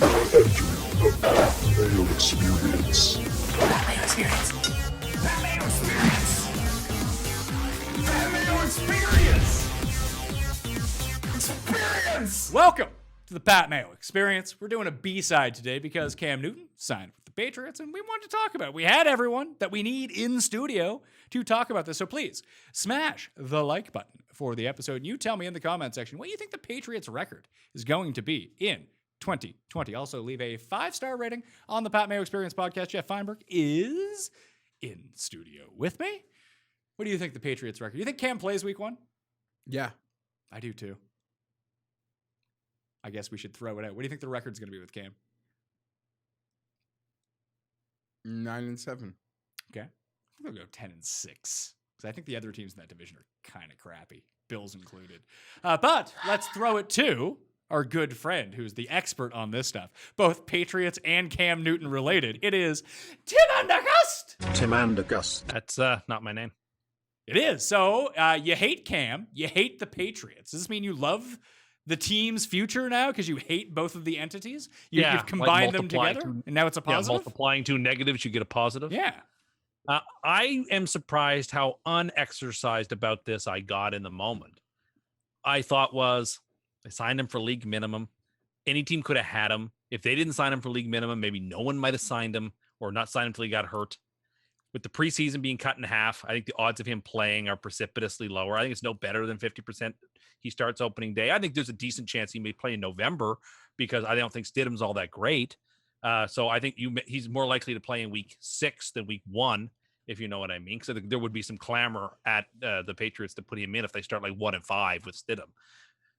The Mayo Experience. Mayo Experience. Mayo Experience. Mayo Experience. Experience. Welcome to the Pat Mayo Experience. We're doing a B-side today because Cam Newton signed with the Patriots and we wanted to talk about it. We had everyone that we need in studio to talk about this. So please smash the like button for the episode. And you tell me in the comment section what you think the Patriots record is going to be in 2020. Also, leave a 5-star rating on the Pat Mayo Experience podcast. Geoff Fienberg is in studio with me. What do you think the Patriots record? You think Cam plays week 1? Yeah. I do too. I guess we should throw it out. What do you think the record's going to be with Cam? 9-7. Okay. I think they'll go 10-6. Because I think the other teams in that division are kind of crappy, Bills included. But let's throw it to our good friend, who's the expert on this stuff, both Patriots and Cam Newton related. It is Tim Andergust. Tim Andergust. That's not my name. It is. So you hate Cam, you hate the Patriots. Does this mean you love the team's future now because you hate both of the entities? You've combined them together, and now it's a positive? Yeah, multiplying two negatives, you get a positive. Yeah. I am surprised how unexercised about this I got in the moment. I thought they signed him for league minimum. Any team could have had him. If they didn't sign him for league minimum, maybe no one might have signed him or not signed him until he got hurt. With the preseason being cut in half, I think the odds of him playing are precipitously lower. I think it's no better than 50% he starts opening day. I think there's a decent chance he may play in November because I don't think Stidham's all that great. So I think he's more likely to play in week 6 than week 1, if you know what I mean. Because there would be some clamor at the Patriots to put him in if they start like 1-5 with Stidham.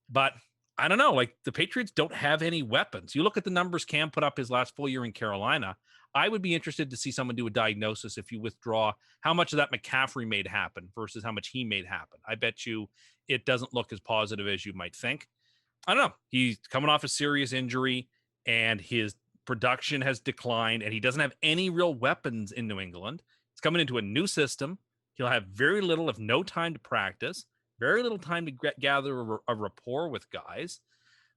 But I don't know, like the Patriots don't have any weapons. You look at the numbers Cam put up his last full year in Carolina. I would be interested to see someone do a diagnosis if you withdraw how much of that McCaffrey made happen versus how much he made happen. I bet you it doesn't look as positive as you might think. I don't know. He's coming off a serious injury and his production has declined and he doesn't have any real weapons in New England. He's coming into a new system. He'll have very little, if no time to practice. Very little time to gather a rapport with guys.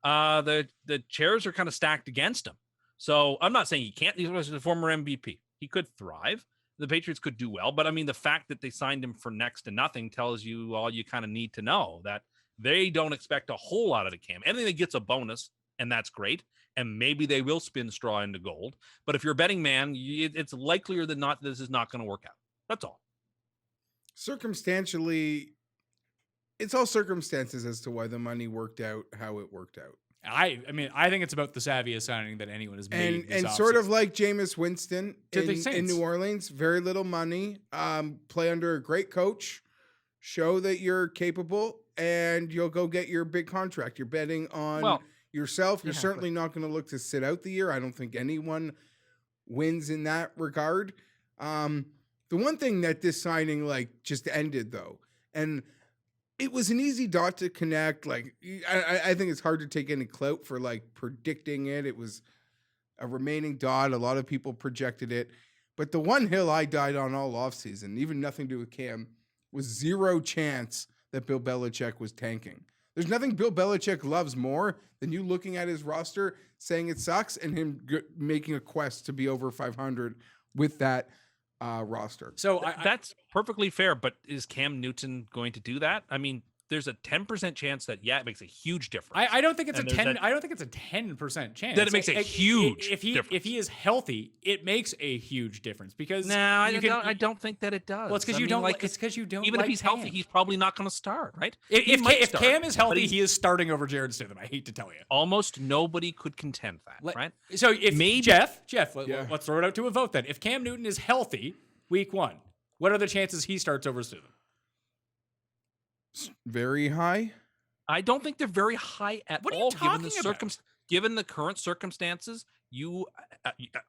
The chairs are kind of stacked against him. So I'm not saying he can't. He was a former MVP. He could thrive. The Patriots could do well. But I mean, the fact that they signed him for next to nothing tells you all you kind of need to know, that they don't expect a whole lot out of Cam. Anything that gets a bonus, and that's great. And maybe they will spin straw into gold. But if you're a betting man, it's likelier than not this is not going to work out. That's all. Circumstantially, it's all circumstances as to why the money worked out how it worked out. I mean, I think it's about the savviest signing that anyone has made. And sort of like Jameis Winston in New Orleans, very little money, play under a great coach, show that you're capable, and you'll go get your big contract. You're betting on yourself. You're certainly not going to look to sit out the year. I don't think anyone wins in that regard. The one thing that this signing just ended though, and it was an easy dot to connect. I think it's hard to take any clout for predicting it. It was a remaining dot. A lot of people projected it. But the one hill I died on all offseason, even nothing to do with Cam, was zero chance that Bill Belichick was tanking. There's nothing Bill Belichick loves more than you looking at his roster, saying it sucks, and him making a quest to be over 500 with that roster. So that's perfectly fair, but is Cam Newton going to do that? I mean, there's a 10% chance that it makes a huge difference. I don't think it's I don't think it's a 10% chance. That it makes a huge difference. If he is healthy, it makes a huge difference because I don't think that it does. Well, it's because you don't like. It's because you don't. Even if he's healthy, he's probably not going to start, right? If Cam is healthy, he is starting over Jared Stidham. I hate to tell you. Almost nobody could contend that, right? So if Jeff, let's throw it out to a vote then. If Cam Newton is healthy week 1, what are the chances he starts over Stidham? Very high. I don't think they're very high at all. What are you talking about? Given the current circumstances,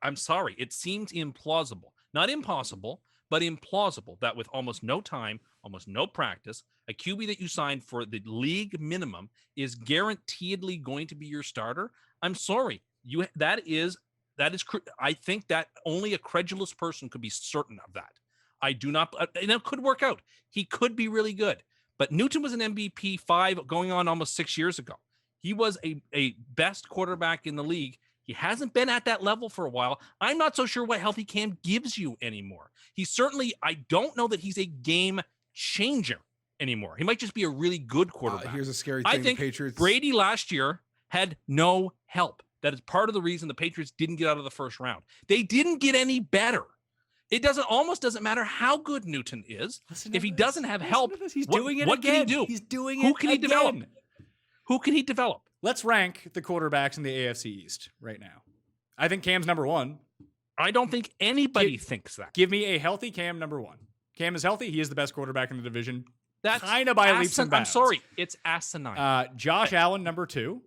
I'm sorry, it seems implausible. Not impossible, but implausible that with almost no time, almost no practice, a QB that you signed for the league minimum is guaranteedly going to be your starter. I'm sorry. That is I think that only a credulous person could be certain of that. I do not, and it could work out. He could be really good. But Newton was an MVP 5 going on almost 6 years ago. He was a best quarterback in the league. He hasn't been at that level for a while. I'm not so sure what healthy Cam gives you anymore. He's certainly, I don't know that he's a game changer anymore. He might just be a really good quarterback. Here's a scary thing. I think Patriots... Brady last year had no help. That is part of the reason the Patriots didn't get out of the first round. They didn't get any better. It almost doesn't matter how good Newton is. If he doesn't have help, he's doing it what again. Can he do? He's doing Who it can he again. develop? Who can he develop? Let's rank the quarterbacks in the AFC East right now. I think Cam's number one. I don't think anybody thinks that. Give me a healthy Cam number one. Cam is healthy. He is the best quarterback in the division. That's kind of by leaps and bounds. I'm sorry. It's asinine. Josh Allen, number two.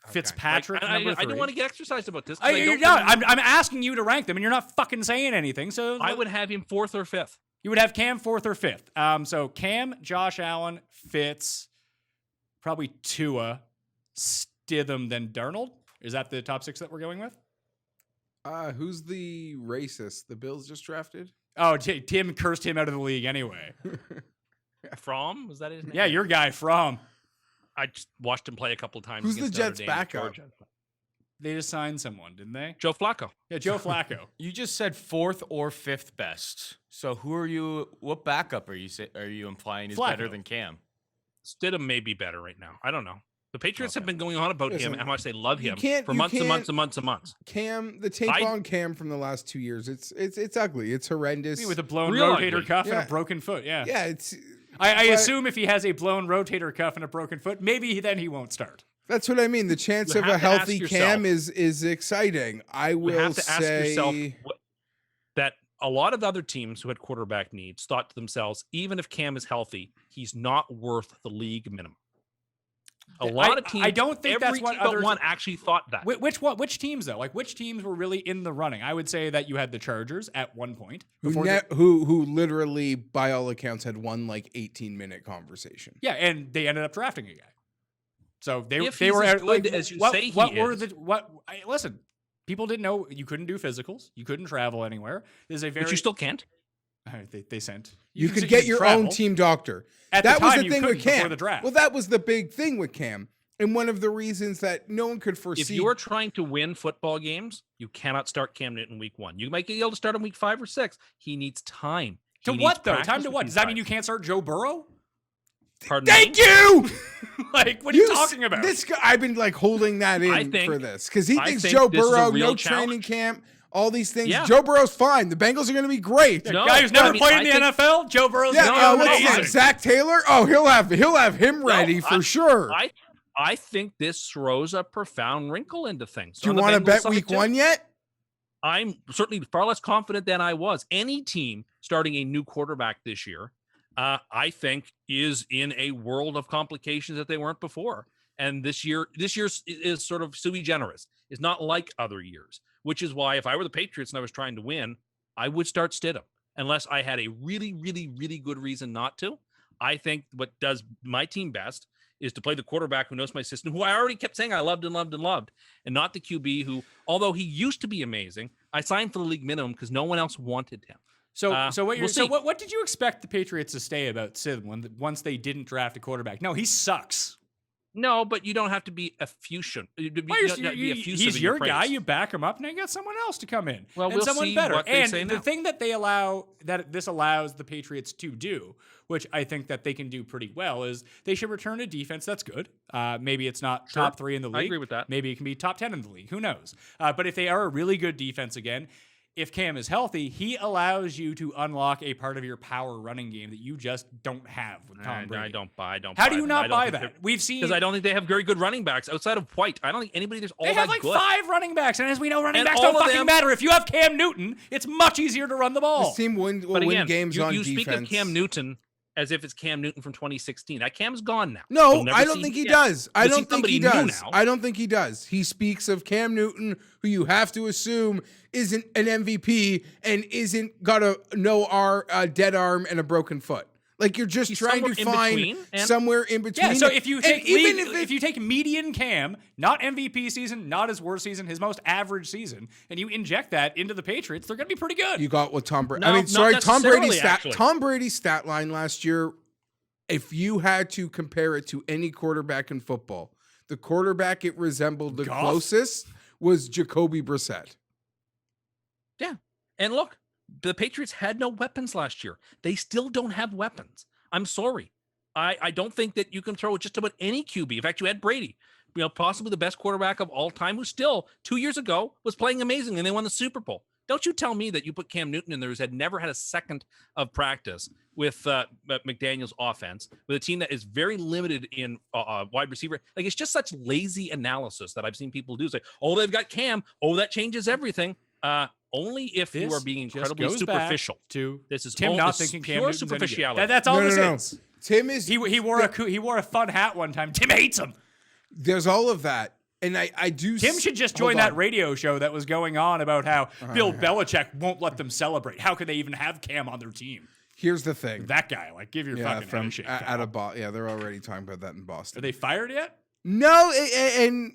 Fitzpatrick, number three. I don't want to get exercised about this. I'm asking you to rank them, and you're not fucking saying anything. So I would have him fourth or fifth. You would have Cam fourth or fifth. So Cam, Josh Allen, Fitz, probably Tua, Stidham, then Darnold. Is that the top six that we're going with? Who's the racist? The Bills just drafted? Oh, Tim cursed him out of the league anyway. Fromm? Was that his name? Yeah, your guy, Fromm. I just watched him play a couple of times. Who's the Jets' backup? They just signed someone, didn't they? Joe Flacco. Yeah, Joe Flacco. You just said fourth or fifth best. So who are you? What backup are you implying is Flacco. better than Cam? Stidham may be better right now. I don't know. The Patriots have been going on about him, how much they love him for months and months and months and months. Cam, the tape on Cam from the last 2 years, it's ugly. It's horrendous. With a blown Real rotator ugly. cuff and a broken foot. Yeah. Yeah, it's. I assume if he has a blown rotator cuff and a broken foot, maybe then he won't start. That's what I mean. The chance You of have a to ask healthy yourself- Cam is exciting. I will You have to ask say yourself that a lot of other teams who had quarterback needs thought to themselves, even if Cam is healthy, he's not worth the league minimum. A lot of teams, I don't think every that's what team but others one actually thought that. Which teams though? Like which teams were really in the running? I would say that you had the Chargers at one point who literally, by all accounts, had one like 18-minute conversation. Yeah, and they ended up drafting a guy. So they If they he's were as like, good as you what, say he what were is. listen, people didn't know you couldn't do physicals, you couldn't travel anywhere. There's a very But you still can't. they sent You could get your own team doctor. At That the was time, the you thing with couldn't before Cam. the draft. Well, that was the big thing with Cam. And one of the reasons that no one could foresee. If you are trying to win football games, you cannot start Cam Newton week 1. You might be able to start him week 5 or 6. He needs time. To He what needs though? practice Time to with what? these Does that mean guys. you can't start Joe Burrow? Pardon me? Thank you. Like, what are you talking about? This guy, I've been like holding that in for this because he I thinks think Joe this is a Burrow, real no training challenge. camp, all these things. Yeah. Joe Burrow's fine. The Bengals are going to be great. The No, guy who's never I mean, played I in the think- NFL, Joe Burrow's Yeah, what's his amazing. name? Zach Taylor. Oh, he'll have him ready for sure. I think this throws a profound wrinkle into things. Do you On the want to Bengals bet side, week too, 1 yet? I'm certainly far less confident than I was. Any team starting a new quarterback this year, I think, is in a world of complications that they weren't before. And this year is sort of sui generis. It's not like other years, which is why if I were the Patriots and I was trying to win, I would start Stidham unless I had a really, really, really good reason not to. I think what does my team best is to play the quarterback who knows my system, who I already kept saying I loved and loved and loved, and not the QB who, although he used to be amazing, I signed for the league minimum because no one else wanted him. So we'll what did you expect the Patriots to say about Sid once they didn't draft a quarterback? No, he sucks. No, but you don't have to be effusive. He's your guy. You back him up, and then you got someone else to come in. Well, and we'll someone see better. what they And say the now. thing that this allows the Patriots to do, which I think that they can do pretty well, is they should return a defense that's good. Maybe it's not top 3 in the league. I agree with that. Maybe it can be top 10 in the league. Who knows? But if they are a really good defense again, if Cam is healthy, he allows you to unlock a part of your power running game that you just don't have with Tom Brady. I don't buy. How do you not buy that? We've seen because I don't think they have very good running backs outside of White. I don't think anybody there's all they that have like good. 5 running backs, and as we know, running And backs all don't of fucking them- matter. If you have Cam Newton, it's much easier to run the ball. This team will But win again, games you on speak defense. of Cam Newton as if it's Cam Newton from 2016. That Cam's gone now. No, We'll never I don't see think him he again. does. I We'll see don't think he somebody new does. now. I don't think he does. He speaks of Cam Newton, who you have to assume isn't an MVP and isn't got a dead arm and a broken foot. Like you're just He's trying to somewhere in find between, and- somewhere in between. Yeah, so if you And take even if you take median Cam, not MVP season, not his worst season, his most average season, and you inject that into the Patriots, they're going to be pretty good. you got what Tom Brady. No, I mean, not sorry, necessarily, actually. Tom Brady's stat line last year. If you had to compare it to any quarterback in football, the quarterback it resembled the Goff? closest was Jacoby Brissett. Yeah. And look, the Patriots had no weapons last year. They still don't have weapons. I'm sorry. I don't think that you can throw just about any QB. In fact, you had Brady, possibly the best quarterback of all time, who still 2 years ago was playing amazing and they won the Super Bowl. Don't you tell me that you put Cam Newton in there who's had never had a second of practice with McDaniel's offense, with a team that is very limited in wide receiver. Like, it's just such lazy analysis that I've seen people do. It's like, oh, they've got Cam. Oh, that changes everything. Only if you are being incredibly superficial. To this is Tim not thinking Cam pure Newton's superficiality. That's all this is. Tim is he wore a fun hat one time. Tim hates him. There's all of that. And I do. Tim should just join that radio show that was going on about how Bill Belichick won't let them celebrate. How could they even have Cam on their team? Here's the thing. That guy, like, give your fucking handshake. Out of Boston. Yeah, they're already talking about that in Boston. Are they fired yet? No, and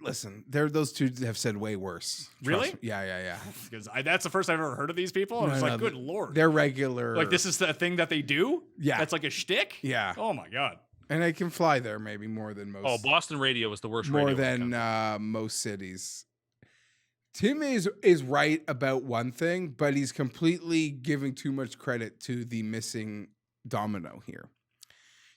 listen, those two have said way worse. Really? Yeah. Because that's the first I've ever heard of these people. I was like, good lord. They're regular. Like, this is the thing that they do? Yeah. That's like a shtick? Yeah. Oh, my God. And I can fly there maybe more than most. Oh, Boston radio is the worst more radio. Than most cities. Tim is right about one thing, but he's completely giving too much credit to the missing domino here.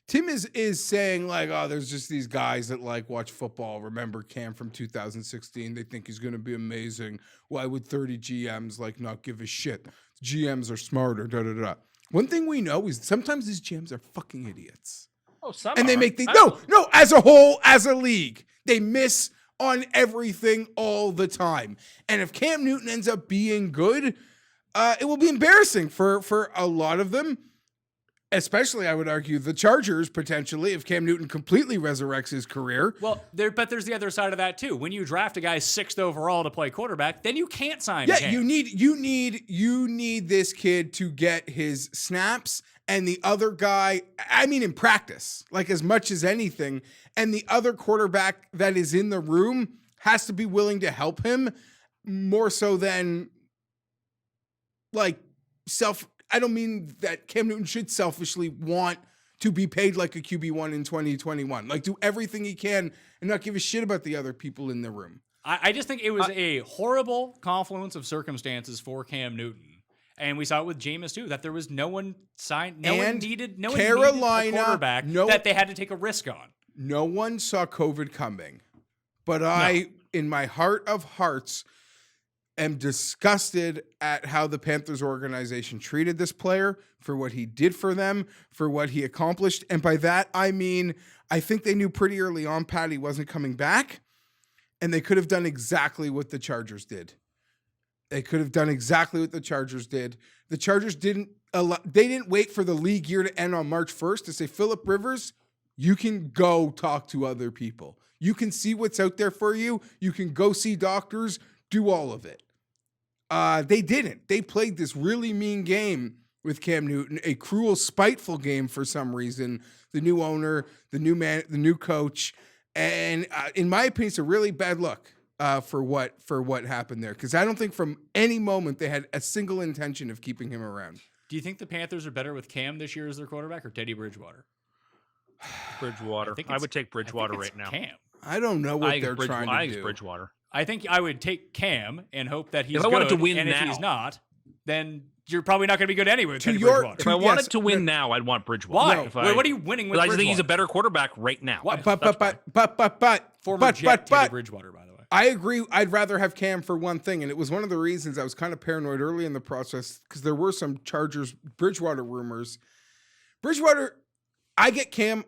Tim is saying, like, oh, there's just these guys that, like, watch football, remember Cam from 2016. They think he's going to be amazing. Why would 30 GMs, like, not give a shit? GMs are smarter, da-da-da. One thing we know is sometimes these GMs are fucking idiots. Oh, some and they are. make no, as a whole, as a league, they miss on everything all the time. And if Cam Newton ends up being good, it will be embarrassing for a lot of them. Especially, I would argue, the Chargers, potentially, if Cam Newton completely resurrects his career. Well, but there's the other side of that, too. When you draft a guy 6th overall to play quarterback, then you can't sign him. Yeah, you need this kid to get his snaps, and the other guy, I mean, in practice, like, as much as anything, and the other quarterback that is in the room has to be willing to help him more so than, like, I don't mean that Cam Newton should selfishly want to be paid like a QB1 in 2021. Like, do everything he can and not give a shit about the other people in the room. I just think it was a horrible confluence of circumstances for Cam Newton. And we saw it with Jameis, too, that there was no one signed, no one needed a quarterback that they had to take a risk on. No one saw COVID coming. But I, in my heart of hearts, am disgusted at how the Panthers organization treated this player, for what he did for them, for what he accomplished. And by that, I mean, I think they knew pretty early on Patty wasn't coming back, and they could have done exactly what the Chargers did. The Chargers didn't wait for the league year to end on March 1st to say, Phillip Rivers, you can go talk to other people. You can see what's out there for you. You can go see doctors, do all of it. They didn't. They played this really mean game with Cam Newton, a cruel, spiteful game for some reason. The new owner, the new man, the new coach, and in my opinion, it's a really bad look for what happened there, because I don't think from any moment they had a single intention of keeping him around. Do you think the Panthers are better with Cam this year as their quarterback or Teddy Bridgewater? Bridgewater. I would take Bridgewater right now. Cam. I don't know what they're trying to do. I think Bridgewater. I think I would take Cam and hope that he's if good. I wanted to win and now, if he's not, then you're probably not going to be good anyway. If I wanted to win now, I'd want Bridgewater. Why? What are you winning with? I just think he's a better quarterback right now. Former Jet Teddy Bridgewater, by the way. I agree. I'd rather have Cam for one thing, and it was one of the reasons I was kind of paranoid early in the process, because there were some Chargers Bridgewater rumors. Bridgewater, I get Cam.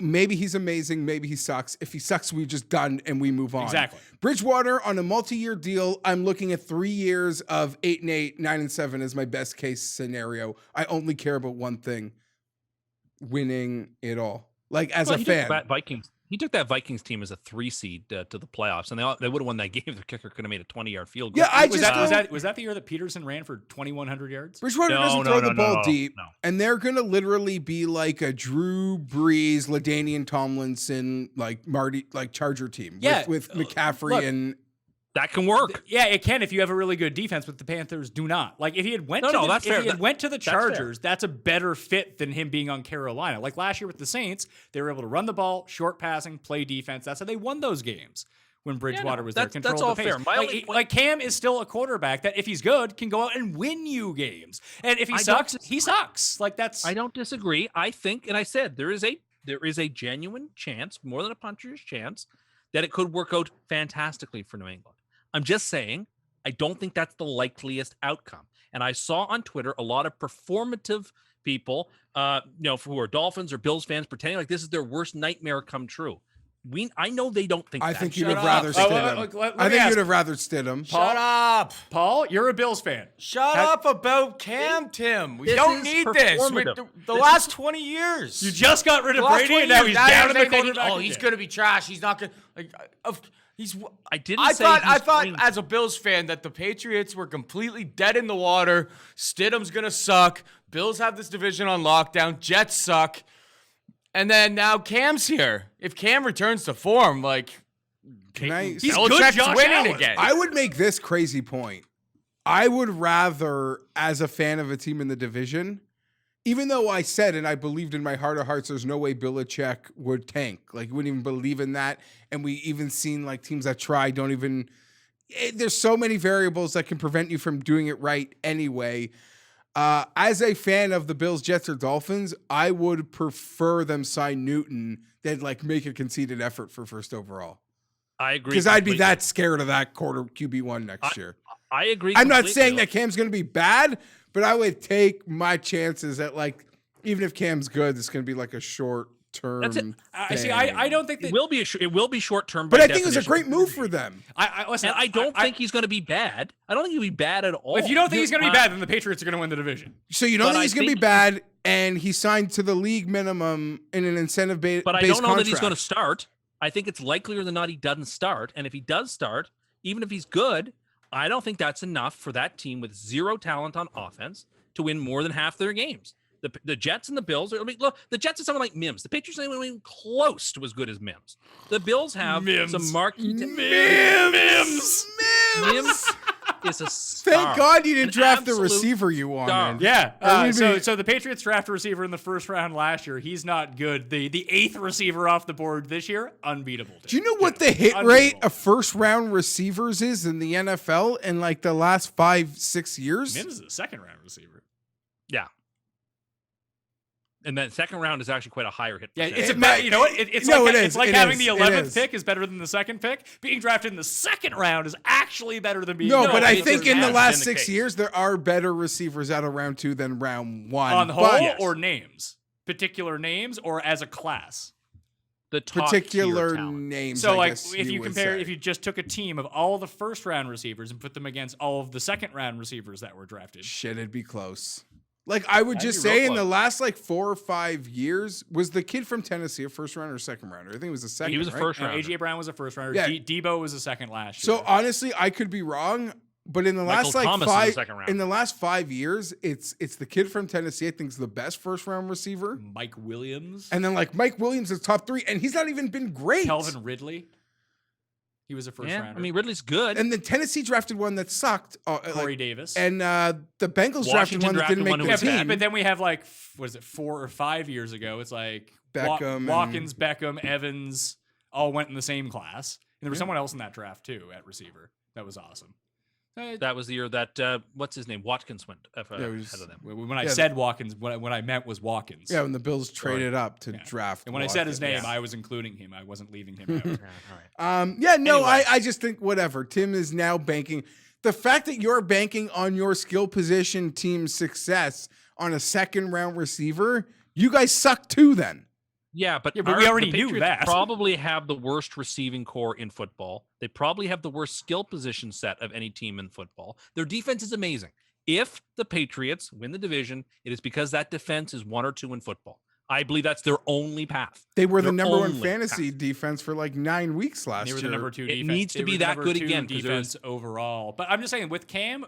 Maybe he's amazing. Maybe he sucks. If he sucks, we're just done and we move on. Exactly. Bridgewater on a multi-year deal. I'm looking at 3 years of 8-8, 9-7 as my best case scenario. I only care about one thing: winning it all. Like, as a fan, he took that Vikings team as a 3 seed to the playoffs, and they would have won that game. The kicker could have made a 20-yard field goal. Yeah, was that the year that Peterson ran for 2,100 yards? Bridgewater doesn't throw the ball deep, and they're gonna literally be like a Drew Brees, LaDainian Tomlinson, like Marty, like Charger team. With McCaffrey and. That can work. Yeah, it can if you have a really good defense, but the Panthers do not. Like, if he had went to the Chargers, that's a better fit than him being on Carolina. Like last year with the Saints, they were able to run the ball, short passing, play defense. That's how they won those games. when Bridgewater was there. That's Control all the pace. fair. My only point- Like Cam is still a quarterback that if he's good can go out and win you games. And if he sucks, he sucks. Like that's. I don't disagree. I think, and I said there is a genuine chance, more than a puncher's chance, that it could work out fantastically for New England. I'm just saying, I don't think that's the likeliest outcome. And I saw on Twitter a lot of performative people, who are Dolphins or Bills fans, pretending like this is their worst nightmare come true. I know they don't think. I that. think you'd Shut have up. rather Oh, Stidham. I think you'd have rather Stidham. Shut up. Paul, you're a Bills fan. Shut up about Cam, Tim. We This don't is need this. performative. The last 20 years. You just got rid of The last Brady, and 20 now years, he's now down you're in the saying that quarterback. he's going to be trash. He's not going to. He's. I didn't I say thought he's going- as a Bills fan that the Patriots were completely dead in the water. Stidham's going to suck. Bills have this division on lockdown. Jets suck. And then now Cam's here. If Cam returns to form, like He's Belichick's good, Josh winning Allen. again. I would make this crazy point. I would rather, as a fan of a team in the division, even though I said and I believed in my heart of hearts, there's no way Belichick would tank. Like, you wouldn't even believe in that. And we even seen like teams that try don't even. There's so many variables that can prevent you from doing it right anyway. As a fan of the Bills, Jets, or Dolphins, I would prefer them sign Newton than like make a conceded effort for first overall. I agree. Because I'd be completely. that scared of that quarter QB1 next year. I agree. I'm not completely. saying that Cam's going to be bad, but I would take my chances that like even if Cam's good, it's going to be like a short term. That's it. I don't think that It will be short term. But I think it was a great move for them. Listen, And I don't think he's going to be bad. I don't think he'll be bad at all. If you don't think he's going to be bad, then the Patriots are going to win the division. So you don't But think I he's going to be think- bad, and he signed to the league minimum in an incentive-based But I contract. don't know that he's going to start. I think it's likelier than not he doesn't start. And if he does start, even if he's good, I don't think that's enough for that team with zero talent on offense to win more than half their games. The Jets and the Bills. I mean, look, the Jets are someone like Mims. The Patriots ain't even close to as good as Mims. The Bills have some marquee. Mims. Mims is a star. Thank God you didn't An draft the absolute receiver you wanted. Yeah. Or maybe- So the Patriots draft a receiver in the first round last year. He's not good. The eighth receiver off the board this year, unbeatable. Do you know what the hit rate of first-round receivers is in the NFL in like the last 5-6 years? Mims is a second round receiver. Yeah. And then second round is actually quite a higher hit. Yeah, percentage. it's you know what? It's No, like it it's is, like it having is, the it 11th is. pick is better than the second pick. Being drafted in the second round is actually better than being No, but I it think in the has last been the 6 case. years, there are better receivers out of round 2 than round 1. on the whole But or names, particular names, or as a class. the top particular tier talent. names. So I like guess if you would compare, say. if you just took a team of all the first round receivers and put them against all of the second round receivers that were drafted, Shit, it'd be close. Like, I would That'd just be real say in the close. last, like, 4 or 5 years, was the kid from Tennessee a first rounder or second rounder? I think it was a second, He was a right? first rounder. AJ Brown was a first rounder. Yeah. Debo was a second last year. So, honestly, I could be wrong, but in the Michael last, like, Thomas is a 5 second rounder. in the last 5 years, it's the kid from Tennessee I think is the best first-round receiver. Mike Williams, And then, like, Mike Williams is top 3, and he's not even been great. Calvin Ridley, he was a first Yeah, rounder. I mean Ridley's good. And the Tennessee drafted one that sucked. Corey Davis. And the Bengals drafted Washington one that didn't drafted make one the who Yeah, was team. but then we have like, what is it, 4 or 5 years ago? It's like Beckham and- Watkins, Beckham, Evans all went in the same class. And there was someone else in that draft too at receiver. That was awesome. That was the year that what's his name? Watkins went ahead it was- of them. When I Yeah, said Watkins, what I meant was Watkins. Yeah, when the Bills traded up to draft. And when I said his name, Watkins. I was including him. I wasn't leaving him out. Yeah, all right. Yeah, no, Anyway. I just think whatever. Tim is now banking. The fact that you're banking on your skill position team's success on a second round receiver, you guys suck too then. Yeah, but Yeah, but we already the knew Patriots that. Probably have the worst receiving core in football. They probably have the worst skill position set of any team in football. Their defense is amazing. If the Patriots win the division, it is because that defense is 1 or 2 in football. I believe that's their only path. They were the Their number 1 only fantasy path. defense for like 9 weeks last They were year. the number 2 It defense. needs to They be were the that number good 2 again, 'cause defense overall. But I'm just saying with Cam,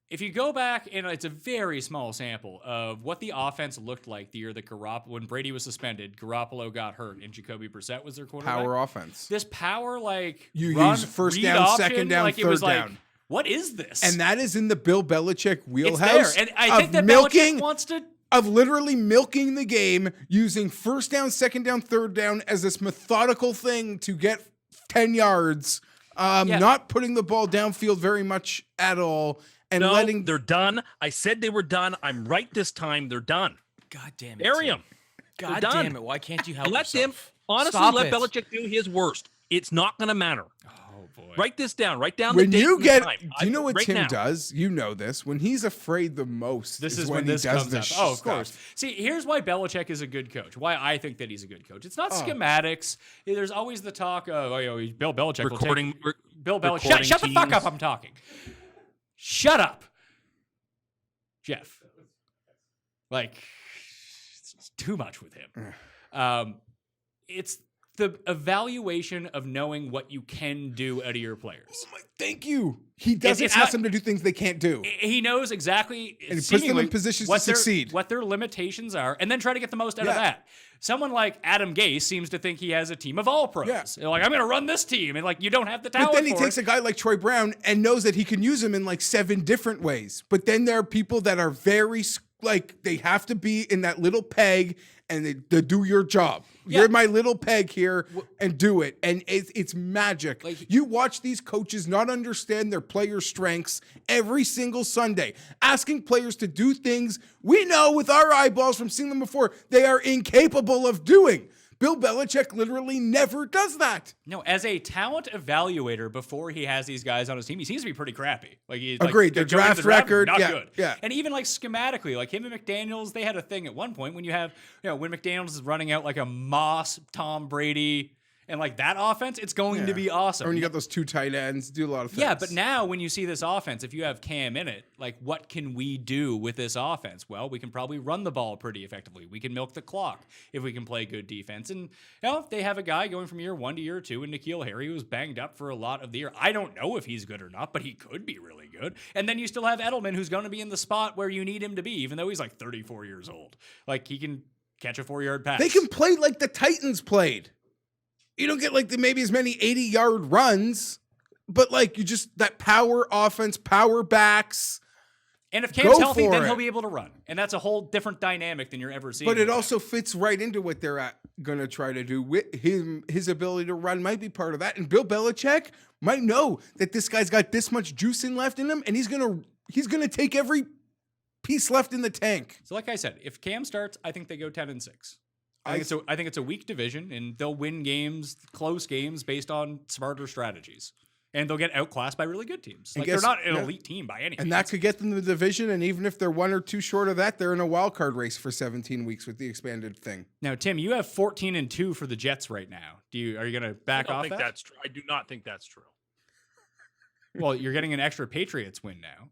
if you go back, and it's a very small sample of what the offense looked like the year that when Brady was suspended, Garoppolo got hurt, and Jacoby Brissett was their quarterback. Power offense. This power, like You run, use first read down, option, second down, like it was third like, down. what is this? And that is in the Bill Belichick it's wheelhouse there, and I think of that milking Belichick wants to. of literally milking the game using first down, second down, third down as this methodical thing to get 10 yards, not putting the ball downfield very much at all, and letting. They're done. I said they were done. I'm right this time. They're done. God damn it. Bury them. God damn it. Why can't you help Let them, yourself? honestly, Stop let it. Belichick do his worst. It's not going to matter. Oh boy. Write this down. Write down When the date you and get, the time. do you know what right Tim now. does? You know this. When he's afraid the most, This is when when he this does comes this. up. Oh, of stuff. course. See, here's why Belichick is a good coach. Why I think that he's a good coach. It's not Oh. schematics. There's always the talk of, Bill Belichick Recording. will take... Bill Belichick. recording Shut the fuck teams. up. I'm talking. Shut up. Jeff. Like, it's too much with him. It's the evaluation of knowing what you can do out of your players. Oh my, thank you. He doesn't it's ask not- them to do things they can't do. He knows exactly, And he puts them in seemingly positions to what their- succeed. what their limitations are, and then try to get the most out of Yeah. that. Someone like Adam Gase seems to think he has a team of all pros. Yeah. They're like, I'm going to run this team, and like you don't have the talent. But then he for takes it. a guy like Troy Brown and knows that he can use him in like 7 different ways. But then there are people that are very like they have to be in that little peg and they do your job. Yeah. You're my little peg here and do it. And it's magic. Like- You watch these coaches not understand their players' strengths every single Sunday, asking players to do things we know with our eyeballs from seeing them before they are incapable of doing. Bill Belichick literally never does that. No, as a talent evaluator, before he has these guys on his team, he seems to be pretty crappy. Like he's Agreed. Like, Their going draft into record, not yeah, good. yeah. And even like schematically, like him and McDaniels, they had a thing at one point when you have, when McDaniels is running out like a Moss, Tom Brady, and like that offense, it's going to be awesome. Or when you got those 2 tight ends, do a lot of things. Yeah, but now when you see this offense, if you have Cam in it, like what can we do with this offense? Well, we can probably run the ball pretty effectively. We can milk the clock if we can play good defense. And if they have a guy going from year 1 to year 2, and N'Keal Harry was banged up for a lot of the year. I don't know if he's good or not, but he could be really good. And then you still have Edelman, who's going to be in the spot where you need him to be, even though he's like 34 years old. Like he can catch a 4-yard pass. They can play like the Titans played. You don't get like maybe as many 80-yard runs, but like you just that power offense, power backs. And if Cam's Go healthy, for then it. he'll be able to run. And that's a whole different dynamic than you're ever seeing. But it with him. also fits right into what they're going to try to do with him. His ability to run might be part of that. And Bill Belichick might know that this guy's got this much juice left in him, and he's gonna take every piece left in the tank. So like I said, if Cam starts, I think they go 10-6. I think it's a weak division, and they'll win games, close games, based on smarter strategies. And they'll get outclassed by really good teams. Like they're not an elite team by any means. And that could get them the division. And even if they're 1 or 2 short of that, they're in a wild card race for 17 weeks with the expanded thing. Now, Tim, you have 14-2 for the Jets right now. Are you going to back I don't off think that? that's true. I do not think that's true. Well, you're getting an extra Patriots win now.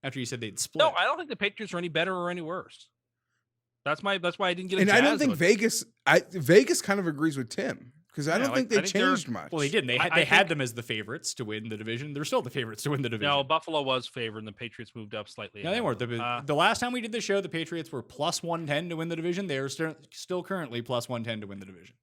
After you said they'd split. No, I don't think the Patriots are any better or any worse. That's why I didn't get. And I don't jazzed think about Vegas kind of agrees with Tim because I don't think they I think they're- changed much. Well, they didn't. They I had think- them as the favorites to win the division. They're still the favorites to win the division. No, Buffalo was favored, and the Patriots moved up slightly. No, they ahead weren't. of them. The last time we did the show, the Patriots were plus 110 to win the division. They are still currently plus 110 to win the division.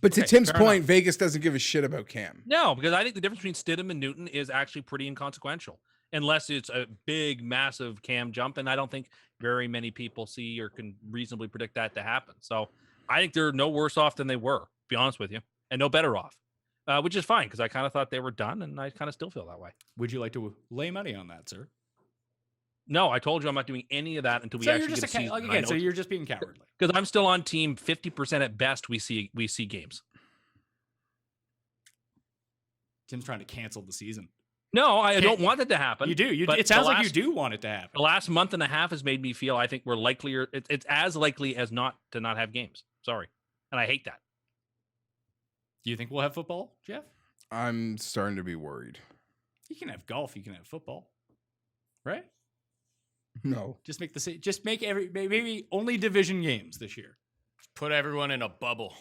But to Okay, Tim's fair point, enough. Vegas doesn't give a shit about Cam. No, because I think the difference between Stidham and Newton is actually pretty inconsequential, unless it's a big, massive Cam jump, and I don't think very many people see or can reasonably predict that to happen. So I think they're no worse off than they were, to be honest with you, and no better off, which is fine because I kind of thought they were done, and I kind of still feel that way. Would you like to lay money on that, sir? No, I told you I'm not doing any of that until we So actually you're just get a season. again. So you're just being cowardly. Because I'm still on team 50% at best. We see games. Tim's trying to cancel the season. No, I don't want it to happen. You do. but It sounds the like you last- do want it to happen. The last month and a half has made me feel I think we're likelier. It's as likely as not to not have games. Sorry, and I hate that. Do you think we'll have football, Jeff? I'm starting to be worried. You can have golf. You can have football, right? No. Just make maybe only division games this year. Put everyone in a bubble.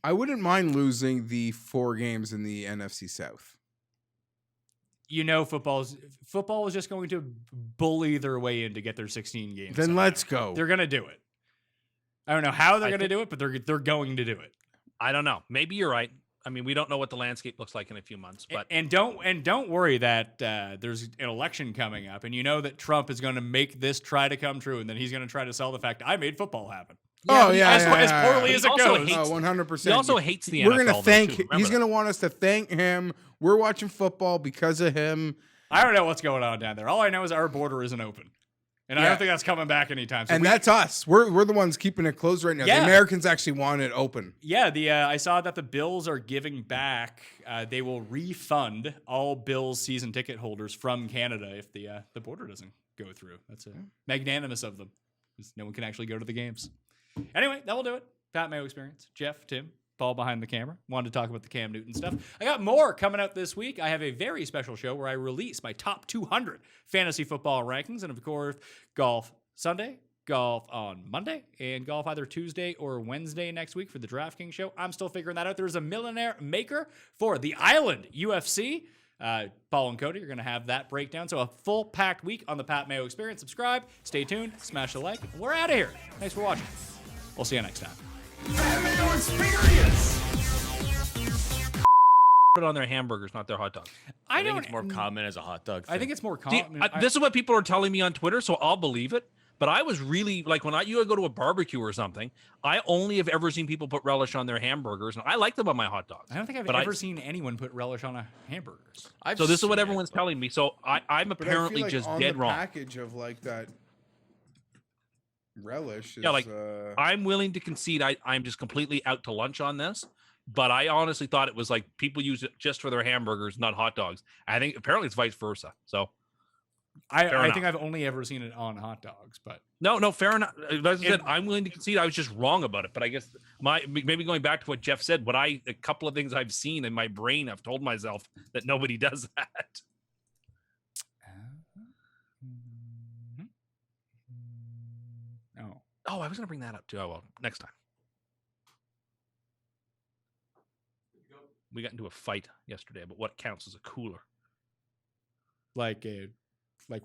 I wouldn't mind losing the 4 games in the NFC South. You know, football is just going to bully their way in to get their 16 games. Then somehow. let's go. They're going to do it. I don't know how they're I going to think- do it, but they're going to do it. I don't know. Maybe you're right. I mean, we don't know what the landscape looks like in a few months, but And don't worry that there's an election coming up, and you know that Trump is going to make this try to come true, and then he's going to try to sell the fact I made football happen. Oh, yeah, as poorly as it also goes. hates- 100%. He also hates the We're NFL. gonna though, thank. too. Remember He's that. gonna want us to thank him. We're watching football because of him. I don't know what's going on down there. All I know is our border isn't open, and I Yeah. don't think that's coming back anytime soon. And that's us. We're the ones keeping it closed right now. Yeah. The Americans actually want it open. Yeah, I saw that the Bills are giving back. They will refund all Bills season ticket holders from Canada if the border doesn't go through. That's magnanimous of them, because no one can actually go to the games. Anyway, that will do it. Pat Mayo Experience. Jeff, Tim, Paul behind the camera. Wanted to talk about the Cam Newton stuff. I got more coming out this week. I have a very special show where I release my top 200 fantasy football rankings, and of course, golf Sunday, golf on Monday, and golf either Tuesday or Wednesday next week for the DraftKings show. I'm still figuring that out. There's a millionaire maker for the Island UFC. Paul and Cody are going to have that breakdown. So a full packed week on the Pat Mayo Experience. Subscribe, stay tuned, smash the like. We're out of here. Thanks for watching. We'll see you next time. Pat Mayo Experience. Put it on their hamburgers, not their hot dogs. I think it's more common as a hot dog thing. I think it's more See, common. this is what people are telling me on Twitter, so I'll believe it. But I was really like when you go to a barbecue or something, I only have ever seen people put relish on their hamburgers, and I like them on my hot dogs. I don't think I've ever seen anyone put relish on a hamburgers. So this is what everyone's telling me. So I'm But I feel apparently like just on dead the wrong. package of like that relish. Is, Yeah, like I'm willing to concede I'm just completely out to lunch on this. But I honestly thought it was like people use it just for their hamburgers, not hot dogs. I think apparently it's vice versa. So I think I've only ever seen it on hot dogs, but no, fair enough. As I said, I'm willing to concede I was just wrong about it. But I guess maybe going back to what Jeff said, a couple of things I've seen in my brain, I've told myself that nobody does that. Oh, I was going to bring that up too. Oh, well, next time. We got into a fight yesterday about what counts as a cooler. like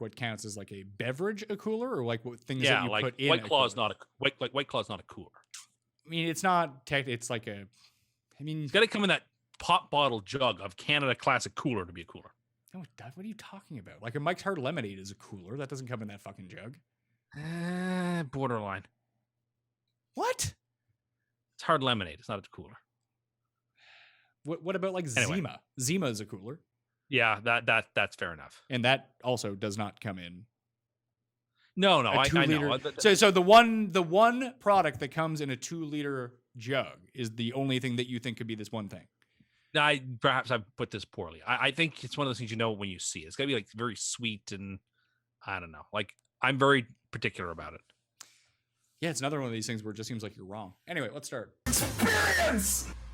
what counts as like a beverage, a cooler, or like what things that Yeah, you like put in. White Claw's not a White Claw's not a cooler. I mean, it's not tech. It's like a. I mean, It's got to come in that pop bottle jug of Canada Classic cooler to be a cooler. no, it does. What are you talking about? Like a Mike's Hard Lemonade is a cooler. That doesn't come in that fucking jug. Borderline. What? It's hard lemonade. It's not a cooler. What about like Anyway. Zima? Zima is a cooler, Yeah, that's fair enough. and that also does not come in No, a I 2 know. liter. So the one product that comes in a 2-liter jug is the only thing that you think could be this one thing. Perhaps I've put this poorly. I think it's one of those things you know when you see it. It's got to be like very sweet and I don't know. Like I'm very particular about it. Yeah, it's another one of these things where it just seems like you're wrong. Anyway, let's start. Experience.